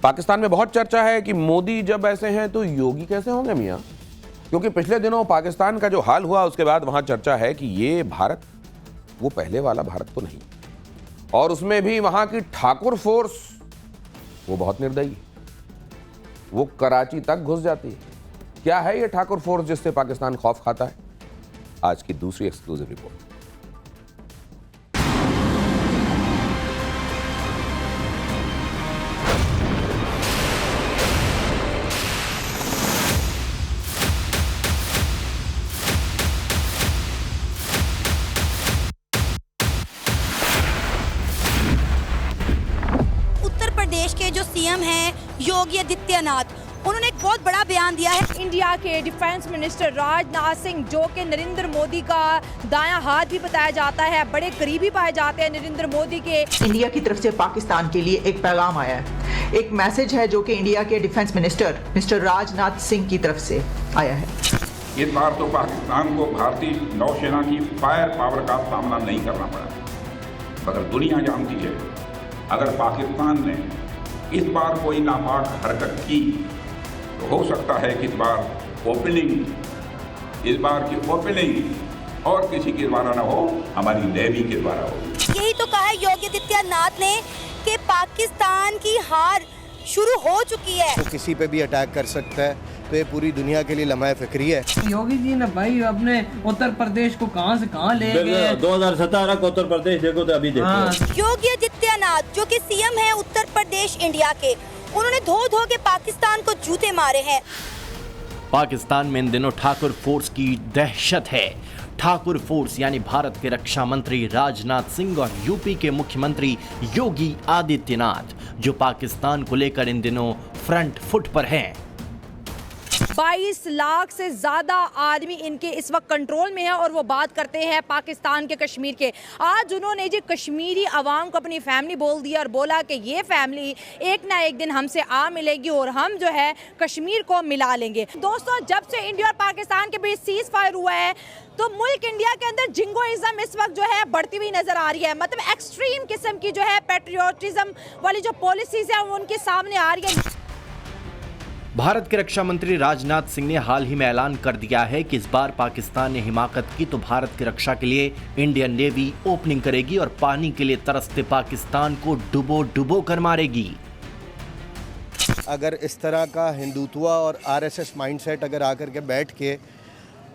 पाकिस्तान में बहुत चर्चा है कि मोदी जब ऐसे हैं तो योगी कैसे होंगे मियां, क्योंकि पिछले दिनों पाकिस्तान का जो हाल हुआ उसके बाद वहां चर्चा है कि ये भारत वो पहले वाला भारत तो नहीं, और उसमें भी वहां की ठाकुर फोर्स वो बहुत निर्दयी, वो कराची तक घुस जाती है। क्या है ये ठाकुर फोर्स जिससे पाकिस्तान खौफ खाता है? आज की दूसरी एक्सक्लूसिव रिपोर्ट। प्रदेश के जो सीएम हैं योगी आदित्यनाथ, उन्होंने एक बहुत बड़ा बयान दिया है। इंडिया के डिफेंस मिनिस्टर राजनाथ सिंह, जो कि नरेंद्र मोदी का दायां हाथ भी बताया जाता है, बड़े करीबी पाए जाते हैं नरेंद्र मोदी के। इंडिया की तरफ से पाकिस्तान के लिए एक पैगाम आया है, एक मैसेज है जो कि इंडिया के defence minister mister Rajnath Singh की तरफ से आया है। इस बार तो पाकिस्तान को भारतीय नौसेना की फायर पावर का सामना नहीं करना पड़ा, मगर दुनिया जानती है अगर पाकिस्तान ने इस बार कोई नापाक हरकत की तो हो सकता है कि इस बार की ओपनिंग और किसी के द्वारा ना हो, हमारी नेवी के द्वारा हो। यही तो कहा है योगी आदित्यनाथ ने कि पाकिस्तान की हार शुरू हो चुकी है। तो किसी पे भी अटैक कर सकता है, तो ये पूरी दुनिया के लिए लम्हा फ़िक्री है। योगी जी ने भाई अपने उत्तर प्रदेश को कहां से कहां ले गए। 2017 का उत्तर प्रदेश देखो तो अभी देखो। योगी आदित्यनाथ जो कि सीएम है उत्तर प्रदेश इंडिया के, उन्होंने धो धो के पाकिस्तान को जूते मारे हैं। पाकिस्तान में इन दिनों ठाकुर फोर्स की दहशत है। ठाकुर फोर्स यानी भारत के रक्षा मंत्री राजनाथ सिंह और यूपी के मुख्यमंत्री योगी आदित्यनाथ, जो पाकिस्तान को लेकर इन दिनों फ्रंट फुट पर हैं। 22 लाख से ज्यादा आदमी इनके इस वक्त कंट्रोल में है और वो बात करते हैं पाकिस्तान के कश्मीर के। आज उन्होंने जी कश्मीरी अवाम को अपनी फैमिली बोल दिया और बोला कि ये फैमिली एक ना एक दिन हमसे आ मिलेगी और हम जो है कश्मीर को मिला लेंगे। दोस्तों, जब से इंडिया और पाकिस्तान के बीच सीज फायर हुआ है तो मुल्क इंडिया के अंदर जिंगोइज्म इस वक्त जो है बढ़ती हुई नजर आ रही है। मतलब एक्सट्रीम किस्म की जो है पैट्रियोटिज्म वाली जो पॉलिसीज है वो उनके सामने आ रही है। भारत के रक्षा मंत्री राजनाथ सिंह ने हाल ही में ऐलान कर दिया है कि इस बार पाकिस्तान ने हिमाकत की तो भारत की रक्षा के लिए इंडियन नेवी ओपनिंग करेगी और पानी के लिए तरसते पाकिस्तान को डुबो डुबो कर मारेगी। अगर इस तरह का हिंदुत्व और आरएसएस माइंडसेट अगर आकर के बैठ के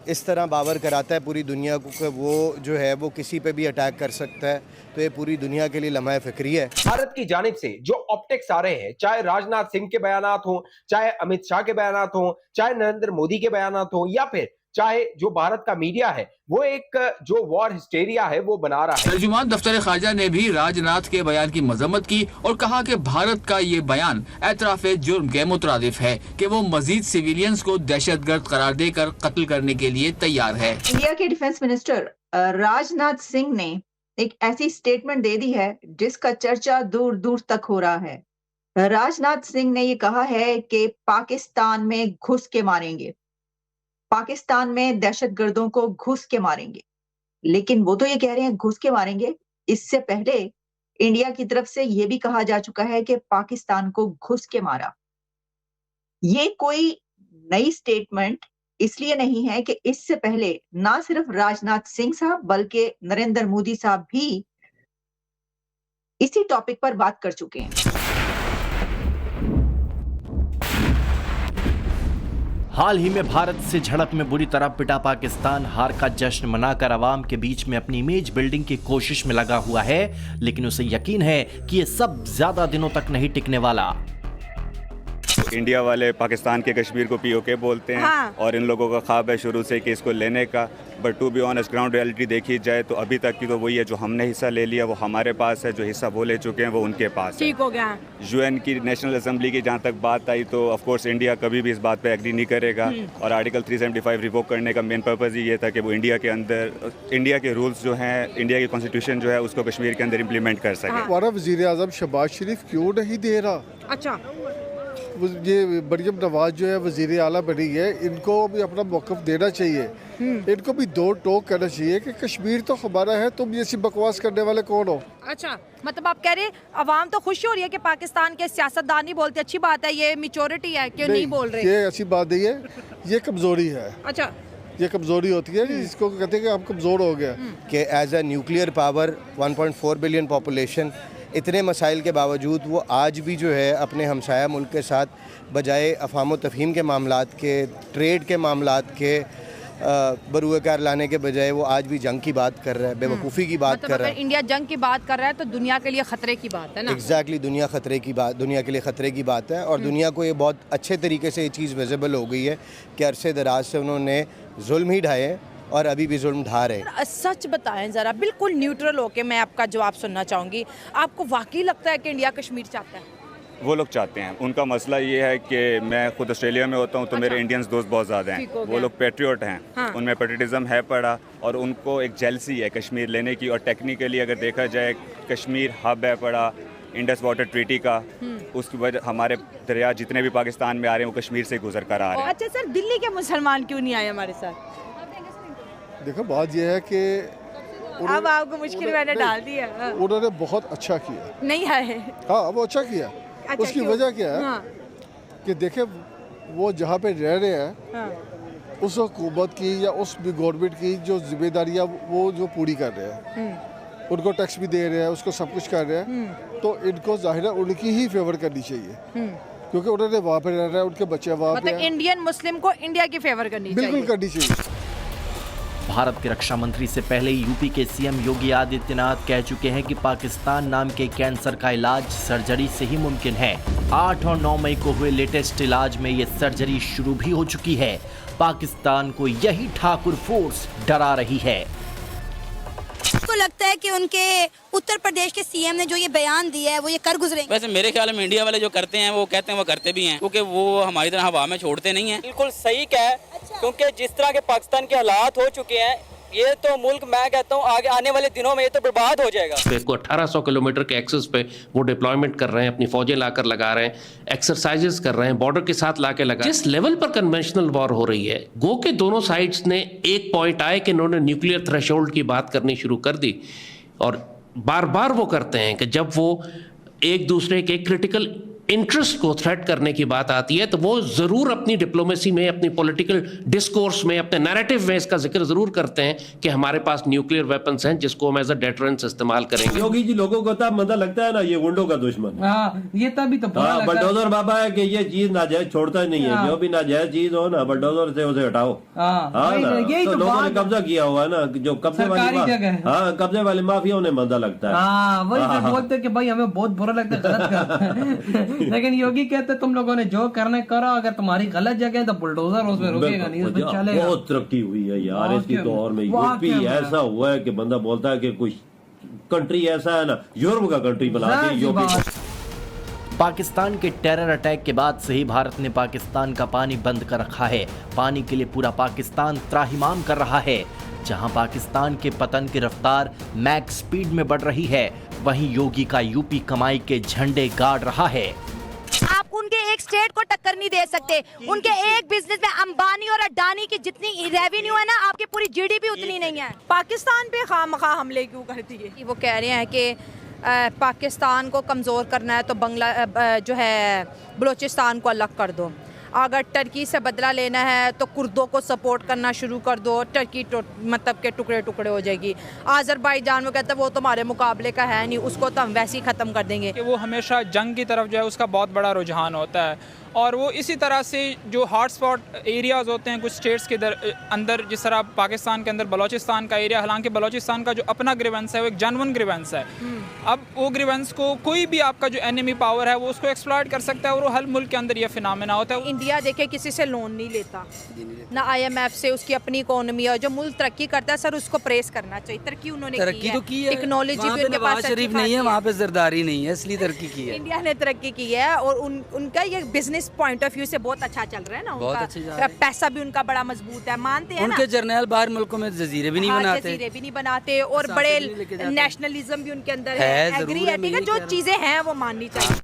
इस तरह बावर कराता है पूरी दुनिया को कि वो जो है वो किसी पे भी अटैक कर सकता है, तो ये पूरी दुनिया के लिए लम्हा फ़िक्री है। भारत की जानिब से जो ऑप्टिक्स आ रहे हैं, चाहे राजनाथ सिंह के बयानात हों, चाहे अमित शाह के बयानात हों, चाहे नरेंद्र मोदी के बयानात हों, या फिर चाहे जो भारत का मीडिया है वो एक जो वॉर हिस्टेरिया है वो बना रहा है। तर्जुमान दफ्तर खारजा ने भी राजनाथ के बयान की मजम्मत की और कहा कि भारत का ये बयान एतराफ़े जुर्म के मुतरादिफ है कि वो मजीद सिविलियंस को दहशतगर्द करार देकर कत्ल करने के लिए तैयार है। इंडिया के डिफेंस मिनिस्टर राजनाथ सिंह ने एक ऐसी स्टेटमेंट दे दी है जिसका चर्चा दूर दूर तक हो रहा है। राजनाथ सिंह ने ये कहा है कि पाकिस्तान में घुस के मारेंगे, पाकिस्तान में दहशतगर्दों को घुस के मारेंगे। लेकिन वो तो ये कह रहे हैं घुस के मारेंगे, इससे पहले इंडिया की तरफ से ये भी कहा जा चुका है कि पाकिस्तान को घुस के मारा। ये कोई नई स्टेटमेंट इसलिए नहीं है कि इससे पहले ना सिर्फ राजनाथ सिंह साहब बल्कि नरेंद्र मोदी साहब भी इसी टॉपिक पर बात कर चुके हैं। हाल ही में भारत से झड़प में बुरी तरह पिटा पाकिस्तान हार का जश्न मनाकर अवाम के बीच में अपनी इमेज बिल्डिंग की कोशिश में लगा हुआ है, लेकिन उसे यकीन है कि ये सब ज्यादा दिनों तक नहीं टिकने वाला। इंडिया वाले पाकिस्तान के कश्मीर को पीओके बोलते हैं। हाँ। और इन लोगों का ख्वाब है शुरू से कि इसको लेने का, but to be honest ground reality देखी जाए तो अभी तक की तो वही है, जो हमने हिस्सा ले लिया वो हमारे पास है, जो हिस्सा वो ले चुके हैं वो उनके पास है। ठीक हो गया। यूएन की नेशनल असेंबली की जहाँ तक बात आई तो ऑफ कोर्स इंडिया कभी भी इस बात पे एग्री नहीं करेगा, और आर्टिकल 375 रिवोक करने का मेन पर्पज़ ही ये था कि वो इंडिया के अंदर इंडिया के रूल्स जो हैं, इंडिया की कॉन्स्टिट्यूशन जो है उसको कश्मीर के अंदर इम्प्लीमेंट कर सके। हमारा वज़ीर-ए-आज़म शहबाज शरीफ क्यों नहीं दे रहा? अच्छा, ये मरियम नवाज जो है वजीर आला बनी है, इनको भी अपना मौक़िफ़ देना चाहिए। इनको भी दो टोक करना चाहिए कि कश्मीर तो हमारा है, तुम ये सी बकवास करने वाले कौन हो। अच्छा, मतलब आप कह रहे अवाम तो खुश हो रही है कि पाकिस्तान के सियासतदान नहीं बोलते, अच्छी बात है, ये मेच्योरिटी है कि नहीं बोल रहे। ये अच्छी बात नहीं है, ये कमज़ोरी है। अच्छा, ये कमज़ोरी होती है जिसको कहते हैं कि हम कमज़ोर हो गया। कि as a nuclear power 1.4 billion population, इतने मसाइल के बावजूद वो आज भी जो है अपने हमसाया मुल्क के साथ बजाय अफ़ाम तफ़हीम के मामलात के, ट्रेड के मामलात के बरूएकार लाने के बजाय वो आज भी जंग की बात कर रहा है, बेवकूफ़ी की बात कर रहा है। इंडिया जंग की बात कर रहा है तो दुनिया के लिए खतरे की बात है ना। एग्जैक्टली, दुनिया के लिए ख़तरे की बात है। और दुनिया को ये बहुत अच्छे तरीके से ये चीज़ विजिबल हो गई है कि अरसे दराज से उन्होंने जुल्म ही ढाए और अभी भी जुल्म ढा रहे हैं। सच बताएं ज़रा, बिल्कुल न्यूट्रल होके मैं आपका जवाब सुनना चाहूँगी, आपको वाकई लगता है कि इंडिया कश्मीर चाहता है? वो लोग चाहते हैं, उनका मसला ये है कि मैं खुद ऑस्ट्रेलिया में होता हूँ तो मेरे इंडियंस दोस्त बहुत ज़्यादा हैं, वो लोग पेट्रियोट हैं। हाँ। उनमें पेट्रियटिज़म है पड़ा और उनको एक जेलसी है कश्मीर लेने की। और टेक्निकली अगर देखा जाए कश्मीर हब है पड़ा इंडस वाटर ट्रीटी का, उसकी वजह हमारे दरिया जितने भी पाकिस्तान में आ रहे हैं वो कश्मीर से गुजर कर आ रहे हैं। अच्छा सर, दिल्ली के मुसलमान क्यों नहीं आए हमारे साथ? देखो बात यह है कि अब आपको मुश्किल मैंने डाल दिया। उन्होंने बहुत अच्छा किया। नहीं आए? हाँ, वो अच्छा किया। अच्छा, उसकी वजह क्या है? हाँ। कि देखे वो जहाँ पे रह रहे हैं, हाँ। उस हुकूमत की या उस गवर्नमेंट की जो जिम्मेदारियाँ वो जो पूरी कर रहे हैं, उनको टैक्स भी दे रहे हैं, उसको सब कुछ कर रहे हैं, तो इनको जाहिर है उनकी ही फेवर करनी चाहिए, क्योंकि उन्होंने वहाँ पे रहना है, उनके बच्चे वहाँ पे। इंडियन मुस्लिम को इंडिया की फेवर करनी चाहिए। बिल्कुल करनी चाहिए। भारत के रक्षा मंत्री से पहले यूपी के सीएम योगी आदित्यनाथ कह चुके हैं कि पाकिस्तान नाम के कैंसर का इलाज सर्जरी से ही मुमकिन है। 8 और 9 मई को हुए लेटेस्ट इलाज में ये सर्जरी शुरू भी हो चुकी है। पाकिस्तान को यही ठाकुर फोर्स डरा रही है। आपको लगता है कि उनके उत्तर प्रदेश के सीएम ने जो ये बयान दिया है वो ये कर गुजरेंगे? वैसे मेरे ख्याल में इंडिया वाले जो करते हैं वो कहते हैं वो करते भी हैं, क्योंकि वो हमारी तरह हवा में छोड़ते नहीं हैं। बिल्कुल सही कहा, क्योंकि जिस तरह के पाकिस्तान के हालात हो चुके हैं, ये तो मुल्क मैं कहता हूँ आगे आने वाले दिनों में ये तो बर्बाद हो जाएगा। 1800 किलोमीटर के एक्सेस पे वो डिप्लॉयमेंट कर रहे हैं, अपनी फौजें लाकर लगा रहे हैं, एक्सरसाइजेस कर रहे हैं, बॉर्डर के साथ लाके लगा। जिस लेवल पर कन्वेंशनल वॉर हो रही है, गो के दोनों साइड्स ने एक पॉइंट आए कि इन्होंने न्यूक्लियर थ्रेशोल्ड की बात करनी शुरू कर दी। और बार बार वो करते हैं कि जब वो एक दूसरे के क्रिटिकल इंटरेस्ट को थ्रेट करने की बात आती है तो वो जरूर अपनी डिप्लोमेसी में, अपनी पॉलिटिकल डिस्कोर्स में, अपने नैरेटिव में इसका जिक्र जरूर करते हैं कि हमारे पास न्यूक्लियर वेपन्स हैं जिसको हम एज अ डेटरेंस इस्तेमाल करेंगे। योगी जी लोगों को तब मतलब लगता है ना ये गुंडों का दुश्मन। ये तभी तो बलडोजर बाबा है कि ये चीज नाजायज छोड़ता ही नहीं है, जो भी नाजायज चीज हो ना बलडोजर से उसे हटाओ। तो लोगों ने कब्जा किया हुआ है ना, जो कब्जे वाली माफिया उन्हें मजा लगता है। वही बोलते कि भाई हमें बहुत बुरा लगता है लेकिन योगी कहते तुम लोगों ने जो करने करो, अगर तुम्हारी गलत जगह है तो बुलडोजर उसमें रुकेगा नहीं, उसमें चलेगा। बहुत तरक्की हुई है यार इसकी दौर में। यूपी ऐसा हुआ है कि बंदा बोलता है कि कुछ कंट्री ऐसा है ना, यूरोप का कंट्री बना दी यूपी। पाकिस्तान के टेरर अटैक के बाद से ही भारत ने पाकिस्तान का पानी बंद कर रखा है। पानी के लिए पूरा पाकिस्तान त्राहिमाम कर रहा है। जहां पाकिस्तान के पतन की रफ्तार मैक्स स्पीड में बढ़ रही है, वहीं योगी का यूपी कमाई के झंडे गाड़ रहा है। आप उनके एक स्टेट को टक्कर नहीं दे सकते। उनके एक बिजनेस में अंबानी और अडानी की जितनी रेवेन्यू है ना, आपकी पूरी जीडीपी उतनी नहीं है। पाकिस्तान पे खामखा हमले क्यों करती है? वो कह रहे हैं कि पाकिस्तान को कमज़ोर करना है तो जो है बलूचिस्तान को अलग कर दो। अगर टर्की से बदला लेना है तो कुर्दों को सपोर्ट करना शुरू कर दो, टर्की मतलब के टुकड़े टुकड़े हो जाएगी। आज़रबाईजान वो कहता है वो तुम्हारे मुकाबले का है नहीं, उसको तो हम वैसे ही ख़त्म कर देंगे। कि वो हमेशा जंग की तरफ जो है उसका बहुत बड़ा रुझान होता है, और वो इसी तरह से जो हॉटस्पॉट एरियाज़ होते हैं कुछ स्टेट्स के अंदर, जिस तरह पाकिस्तान के अंदर बलूचिस्तान का एरिया, हालांकि बलूचिस्तान का जो अपना ग्रीवेंस है वो एक जेन्युइन ग्रीवेंस है। अब वो ग्रीवेंस को कोई भी आपका जो एनिमी पावर है वो उसको एक्सप्लॉइट कर सकता है, और वो हर मुल्क के अंदर ये फिनोमेना होता है। इंडिया देखे किसी से लोन नहीं लेता, ना IMF से। उसकी अपनी इकोनॉमी है, जो मुल्क तरक्की करता है सर उसको प्रेस करना चाहिए। तरक्की उन्होंने की है, टेक्नोलॉजी भी उनके पास शरीफ नहीं है, वहाँ पे जरदारी नहीं है, इसलिए तरक्की की है। इंडिया ने तरक्की की है, और उनका ये बिजनेस पॉइंट ऑफ व्यू से बहुत अच्छा चल रहा है ना। उनका पैसा भी उनका बड़ा मजबूत है, मानते हैं ना। उनके जर्नल बाहर मुल्कों में जजीरे भी नहीं बनाते, और बड़े नेशनलिज्म भी उनके अंदर है। एग्री है, ठीक है, जो चीजें हैं वो माननी चाहिए।